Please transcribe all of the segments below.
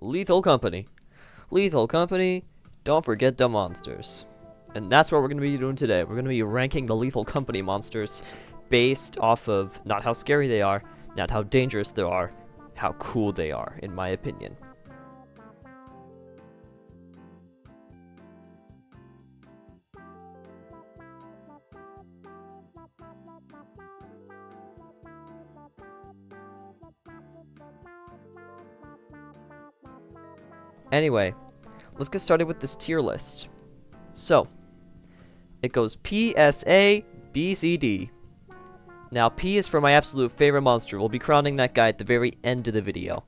Lethal Company. Lethal Company, don't forget the monsters. And that's what we're going to be doing today. We're going to be ranking the Lethal Company monsters based off of not how scary they are, not how dangerous they are, how cool they are, in my opinion. Anyway, let's get started with this tier list. So, it goes P, S, A, B, C, D. Now, P is for my absolute favorite monster. We'll be crowning that guy at the very end of the video.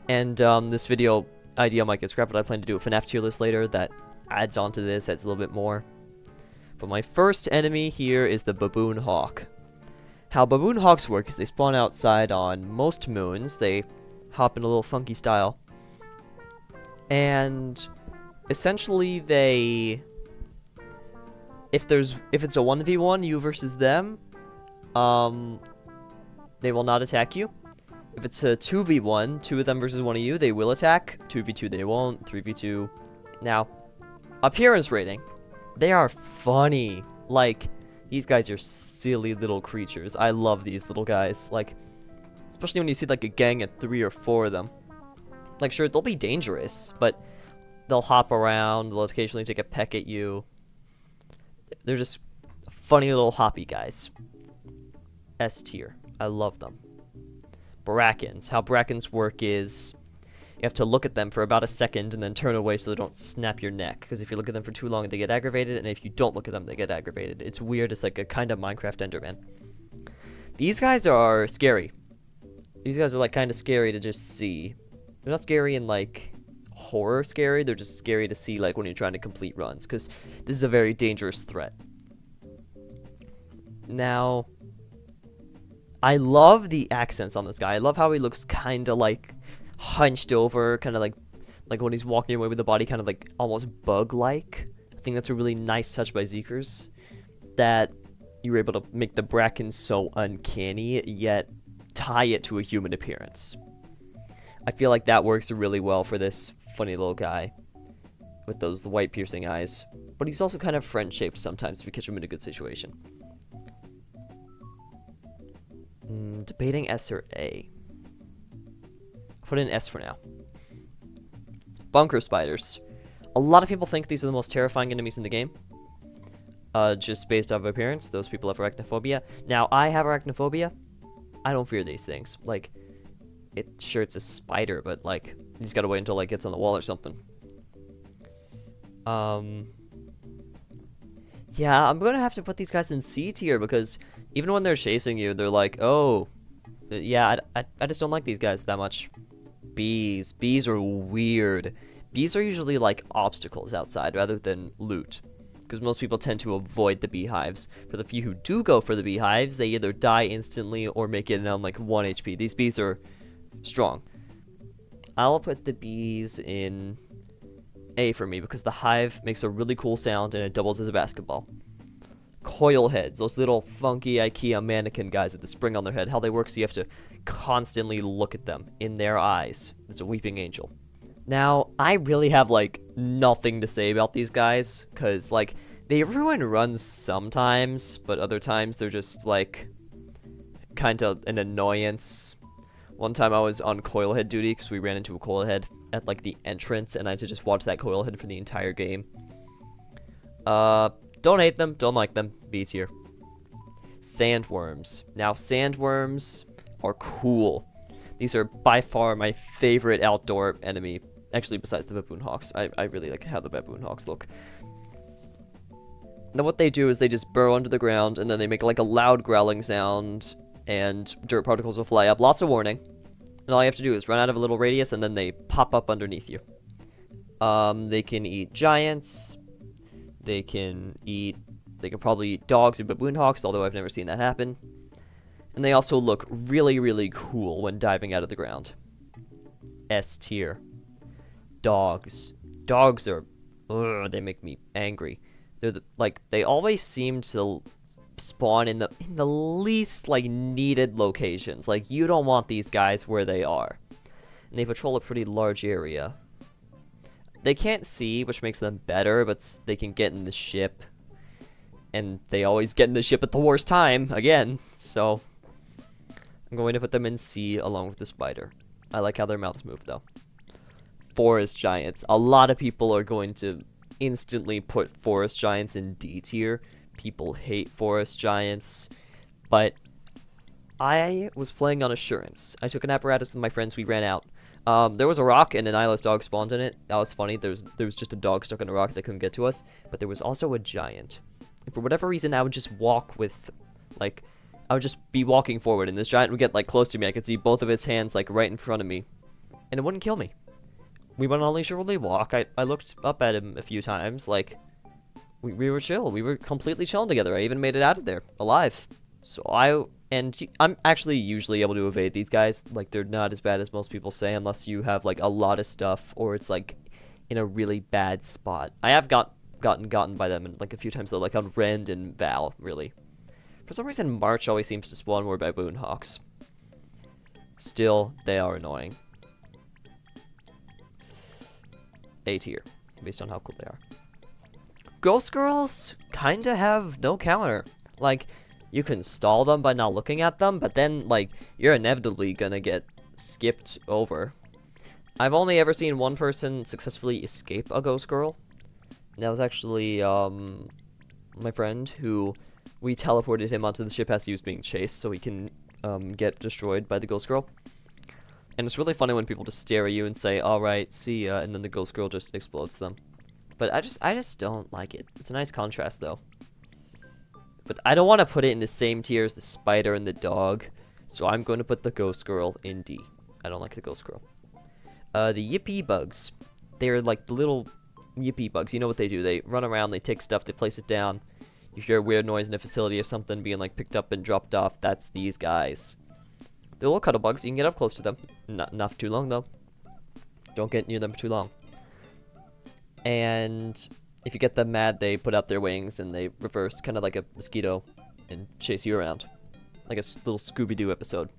And this video idea might get scrapped, but I plan to do a FNAF tier list later that adds on to this, adds a little bit more. But my first enemy here is the Baboon Hawk. How Baboon Hawks work is they spawn outside on most moons. They hop in a little funky style. And essentially if it's a 1v1, you versus them, they will not attack you. If it's a 2v1, two of them versus one of you, they will attack. 2v2 they won't, 3v2. Now, appearance rating. They are funny. Like, these guys are silly little creatures. I love these little guys. Like, especially when you see like a gang of 3 or 4 of them. Like, sure, they'll be dangerous, but they'll hop around, they'll occasionally take a peck at you. They're just funny little hoppy guys. S tier. I love them. Brackens. How brackens work is you have to look at them for about a second and then turn away so they don't snap your neck. Because if you look at them for too long, they get aggravated, and if you don't look at them, they get aggravated. It's weird. It's like a kind of Minecraft Enderman. These guys are scary. These guys are like kind of scary to just see. They're not scary in like horror scary, they're just scary to see like when you're trying to complete runs, because this is a very dangerous threat. Now, I love the accents on this guy. I love how he looks kind of like hunched over, kind of like when he's walking away with the body kind of like almost bug-like. I think that's a really nice touch by Zeekers, that you were able to make the bracken so uncanny, yet tie it to a human appearance. I feel like that works really well for this funny little guy with the white piercing eyes. But he's also kind of friend-shaped sometimes if you catch him in a good situation. Debating S or A. Put in S for now. Bunker spiders. A lot of people think these are the most terrifying enemies in the game. Just based off appearance. Those people have arachnophobia. Now, I have arachnophobia. I don't fear these things. Like, sure, it's a spider, but like you just gotta wait until like gets on the wall or something. Yeah, I'm gonna have to put these guys in C tier, because even when they're chasing you, they're like, oh, yeah, I just don't like these guys that much. Bees are weird. Bees are usually like obstacles outside rather than loot, because most people tend to avoid the beehives. For the few who do go for the beehives, they either die instantly or make it on like 1 HP. These bees are strong. I'll put the bees in A for me, because the hive makes a really cool sound and it doubles as a basketball. Coil heads, those little funky IKEA mannequin guys with the spring on their head. How they work, so you have to constantly look at them in their eyes. It's a weeping angel. Now, I really have like nothing to say about these guys, because like they ruin runs sometimes, but other times they're just like kind of an annoyance. One time I was on coilhead duty because we ran into a coilhead at like the entrance, and I had to just watch that coilhead for the entire game. Don't hate them, don't like them. B tier. Sandworms. Now, sandworms are cool. These are by far my favorite outdoor enemy. Actually, besides the Baboon Hawks. I really like how the Baboon Hawks look. Now, what they do is they just burrow under the ground, and then they make like a loud growling sound, and dirt particles will fly up. Lots of warning. And all you have to do is run out of a little radius, and then they pop up underneath you. They can eat giants. They can probably eat dogs or baboon hawks, although I've never seen that happen. And they also look really, really cool when diving out of the ground. S tier. Dogs. Dogs are... Ugh, they make me angry. They always seem to spawn in the least like needed locations. Like, you don't want these guys where they are. and they patrol a pretty large area. They can't see, which makes them better, but they can get in the ship. And they always get in the ship at the worst time, again. So, I'm going to put them in C along with the spider. I like how their mouths move, though. Forest giants. A lot of people are going to instantly put forest giants in D tier. People hate forest giants. But I was playing on Assurance. I took an apparatus with my friends. We ran out. There was a rock and an eyeless dog spawned in it. That was funny. There was just a dog stuck in a rock that couldn't get to us. But there was also a giant. And for whatever reason, I would just walk with, like, I would just be walking forward, and this giant would get, like, close to me. I could see both of its hands, like, right in front of me. And it wouldn't kill me. We went on a leisurely walk. I looked up at him a few times. Like, we were chill. We were completely chilling together. I even made it out of there, alive. So I'm actually usually able to evade these guys. Like, they're not as bad as most people say, unless you have, like, a lot of stuff, or it's, like, in a really bad spot. I have gotten by them, and, like, a few times, though, like, on Rend and Val, really. For some reason, March always seems to spawn more baboon hawks. Still, they are annoying. A tier, based on how cool they are. Ghost girls kinda have no counter. Like, you can stall them by not looking at them, but then, like, you're inevitably gonna get skipped over. I've only ever seen one person successfully escape a ghost girl. And that was actually, my friend, who we teleported him onto the ship as he was being chased, so he can, get destroyed by the ghost girl. And it's really funny when people just stare at you and say, alright, see ya, and then the ghost girl just explodes them. But I just don't like it. It's a nice contrast, though. But I don't want to put it in the same tier as the spider and the dog, so I'm going to put the ghost girl in D. I don't like the ghost girl. The yippee bugs. They're like the little yippee bugs. You know what they do. They run around, they take stuff, they place it down. You hear a weird noise in a facility of something being like picked up and dropped off. That's these guys. They're little cuddle bugs. You can get up close to them. Not for too long, though. Don't get near them for too long. And if you get them mad, they put out their wings and they reverse, kind of like a mosquito, and chase you around. Like a little Scooby-Doo episode.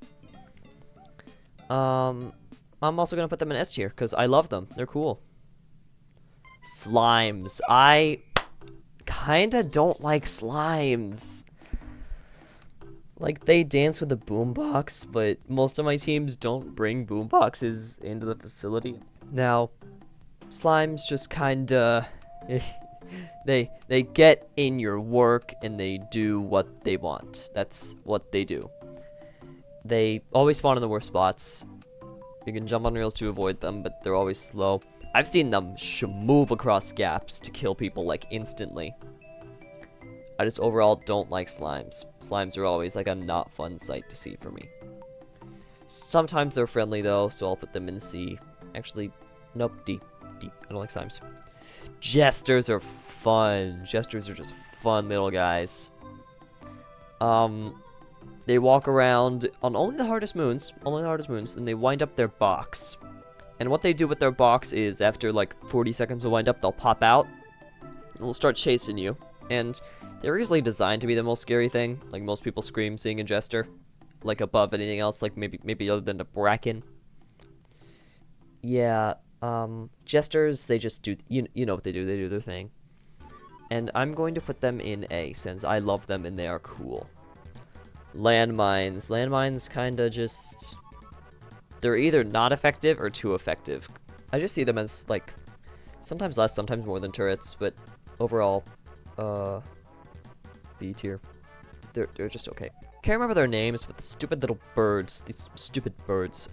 I'm also going to put them in S tier, because I love them. They're cool. Slimes. I kinda don't like slimes. Like, they dance with a boombox, but most of my teams don't bring boomboxes into the facility. Now, slimes just kinda... they get in your work and they do what they want. That's what they do. They always spawn in the worst spots. You can jump on rails to avoid them, but they're always slow. I've seen them move across gaps to kill people, like, instantly. I just overall don't like slimes. Slimes are always, like, a not fun sight to see for me. Sometimes they're friendly, though, so I'll put them in C. Actually, nope, D. I don't like slimes. Jesters are fun. Jesters are just fun little guys. They walk around on only the hardest moons, and they wind up their box. And what they do with their box is, after like 40 seconds of wind up, they'll pop out, and they'll start chasing you. And they're easily designed to be the most scary thing. Like, most people scream seeing a Jester, like, above anything else, like maybe other than a Bracken. Yeah, Jesters, they just do, you know what they do their thing. And I'm going to put them in A, since I love them and they are cool. Landmines. Landmines kinda just... They're either not effective or too effective. I just see them as, like, sometimes less, sometimes more than turrets, but overall, B tier. They're just okay. Can't remember their names, but the stupid little birds. These stupid birds.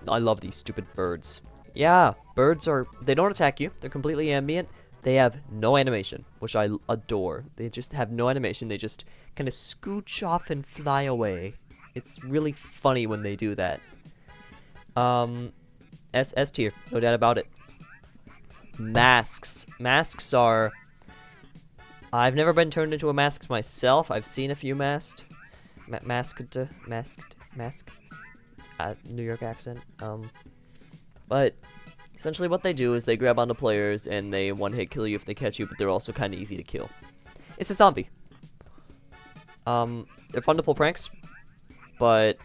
I love these stupid birds. Yeah, birds are... They don't attack you. They're completely ambient. They have no animation, which I adore. They just have no animation. They just kind of scooch off and fly away. It's really funny when they do that. S tier, no doubt about it. Masks. Masks are... I've never been turned into a mask myself. I've seen a few masked. Masked. New York accent. But essentially what they do is they grab onto players and they one-hit kill you if they catch you, but they're also kind of easy to kill. It's a zombie. They're fun to pull pranks, but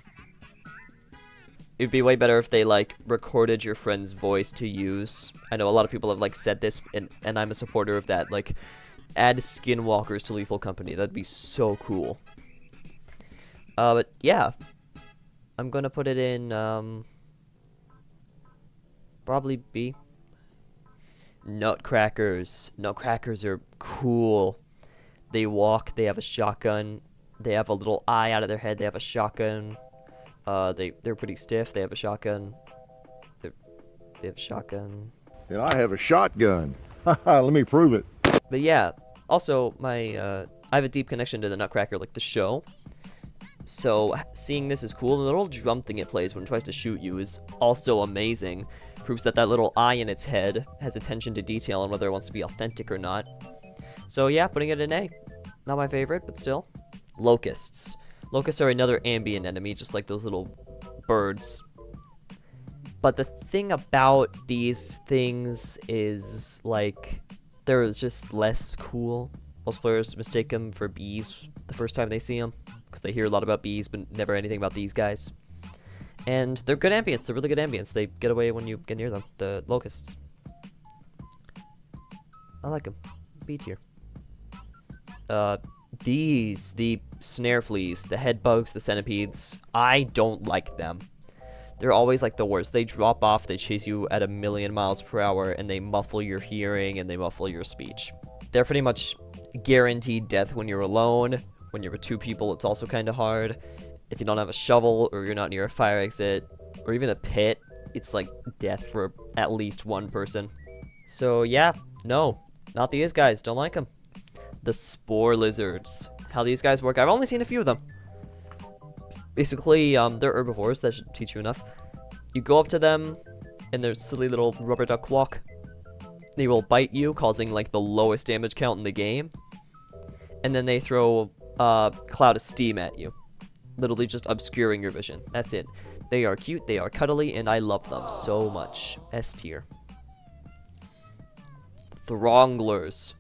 It'd be way better if they, like, recorded your friend's voice to use. I know a lot of people have, like, said this, and I'm a supporter of that. Like, add skinwalkers to Lethal Company. That'd be so cool. But, yeah. I'm gonna put it in, probably B. Nutcrackers. Nutcrackers are cool. They walk, they have a shotgun. They have a little eye out of their head, they have a shotgun. They're pretty stiff, they have a shotgun. They have a shotgun. And I have a shotgun. Haha, let me prove it. But yeah, also, I have a deep connection to the Nutcracker, like the show. So, seeing this is cool. The little drum thing it plays when it tries to shoot you is also amazing. Proves that that little eye in its head has attention to detail and whether it wants to be authentic or not. So yeah, putting it in A. Not my favorite, but still. Locusts. Locusts are another ambient enemy, just like those little birds. But the thing about these things is, like, they're just less cool. Most players mistake them for bees the first time they see them, because they hear a lot about bees, but never anything about these guys. And they're good ambience. They're really good ambience. They get away when you get near them. The locusts. I like them. B tier. These, the snare fleas, the head bugs, the centipedes, I don't like them. They're always like the worst. They drop off, they chase you at 1,000,000 miles per hour, and they muffle your hearing and they muffle your speech. They're pretty much guaranteed death when you're alone. When you're with 2 people, it's also kind of hard. If you don't have a shovel, or you're not near a fire exit, or even a pit, it's like death for at least 1 person. So yeah, no, not these guys, don't like them. The spore lizards. How these guys work, I've only seen a few of them. Basically, they're herbivores, that should teach you enough. You go up to them, and their silly little rubber duck walk. They will bite you, causing like the lowest damage count in the game. And then they throw a cloud of steam at you. Literally just obscuring your vision. That's it. They are cute, they are cuddly, and I love them so much. S tier. Thronglers.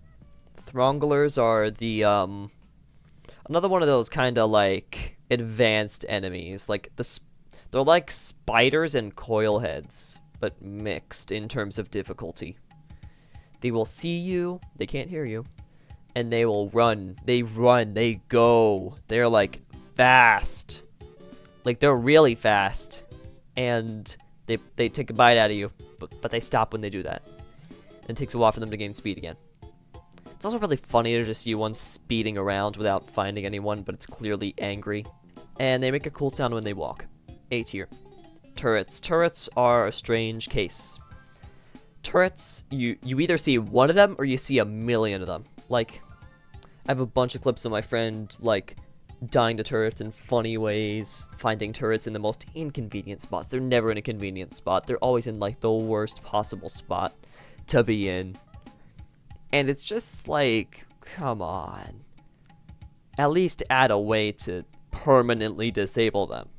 Thronglers are the, another one of those kind of, like, advanced enemies. Like, they're like spiders and coil heads, but mixed in terms of difficulty. They will see you, they can't hear you, and they will run. They run, they go. They're, like, fast. Like, they're really fast. And they take a bite out of you, but they stop when they do that. And it takes a while for them to gain speed again. It's also really funny to just see one speeding around without finding anyone, but it's clearly angry. And they make a cool sound when they walk. A tier. Turrets. Turrets are a strange case. Turrets, you either see one of them or you see 1,000,000 of them. Like, I have a bunch of clips of my friend, like, dying to turrets in funny ways, finding turrets in the most inconvenient spots. They're never in a convenient spot. They're always in, like, the worst possible spot to be in. And it's just like, come on. At least add a way to permanently disable them.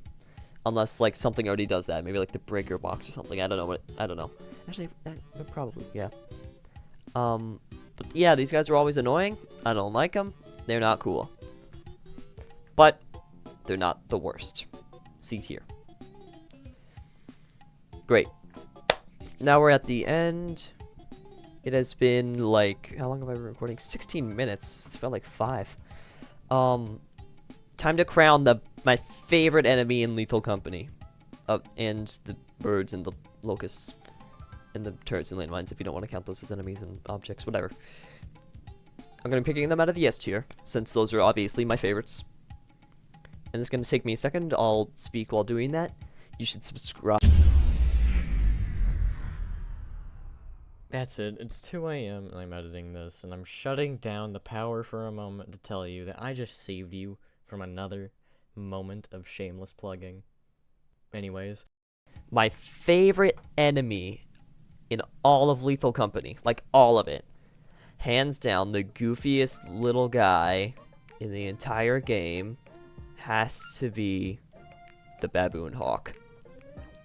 Unless, like, something already does that. Maybe, like, the breaker box or something. I don't know. I don't know. Actually, probably, yeah. But, yeah, these guys are always annoying. I don't like them. They're not cool. But they're not the worst. C tier. Great. Now we're at the end. It has been, like, how long have I been recording? 16 minutes. It's felt like 5. Time to crown my favorite enemy in Lethal Company. And the birds and the locusts. And the turrets and landmines, if you don't want to count those as enemies and objects, whatever. I'm going to be picking them out of the S tier, since those are obviously my favorites. And it's going to take me a second. I'll speak while doing that. You should subscribe. That's it. It's 2 a.m. and I'm editing this, and I'm shutting down the power for a moment to tell you that I just saved you from another moment of shameless plugging. Anyways. My favorite enemy in all of Lethal Company. Like, all of it. Hands down, the goofiest little guy in the entire game has to be the Baboon Hawk.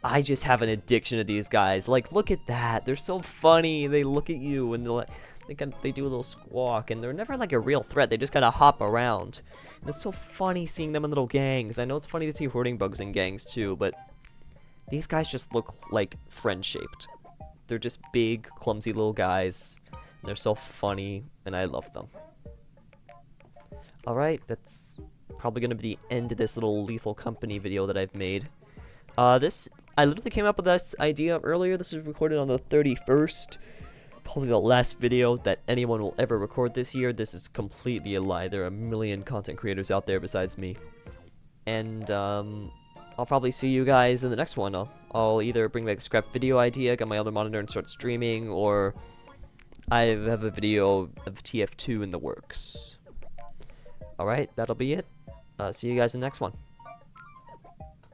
I just have an addiction to these guys. Like, look at that. They're so funny. They look at you and they do a little squawk, and they're never like a real threat. They just kind of hop around. And it's so funny seeing them in little gangs. I know it's funny to see hoarding bugs in gangs too, but These guys just look like friend-shaped. They're just big, clumsy little guys. They're so funny, and I love them. Alright, that's probably gonna be the end of this little Lethal Company video that I've made. I literally came up with this idea earlier. This was recorded on the 31st. Probably the last video that anyone will ever record this year. This is completely a lie. There are a million content creators out there besides me. And, I'll probably see you guys in the next one. I'll either bring back a scrap video idea, get my other monitor and start streaming, or I have a video of TF2 in the works. Alright, that'll be it. See you guys in the next one.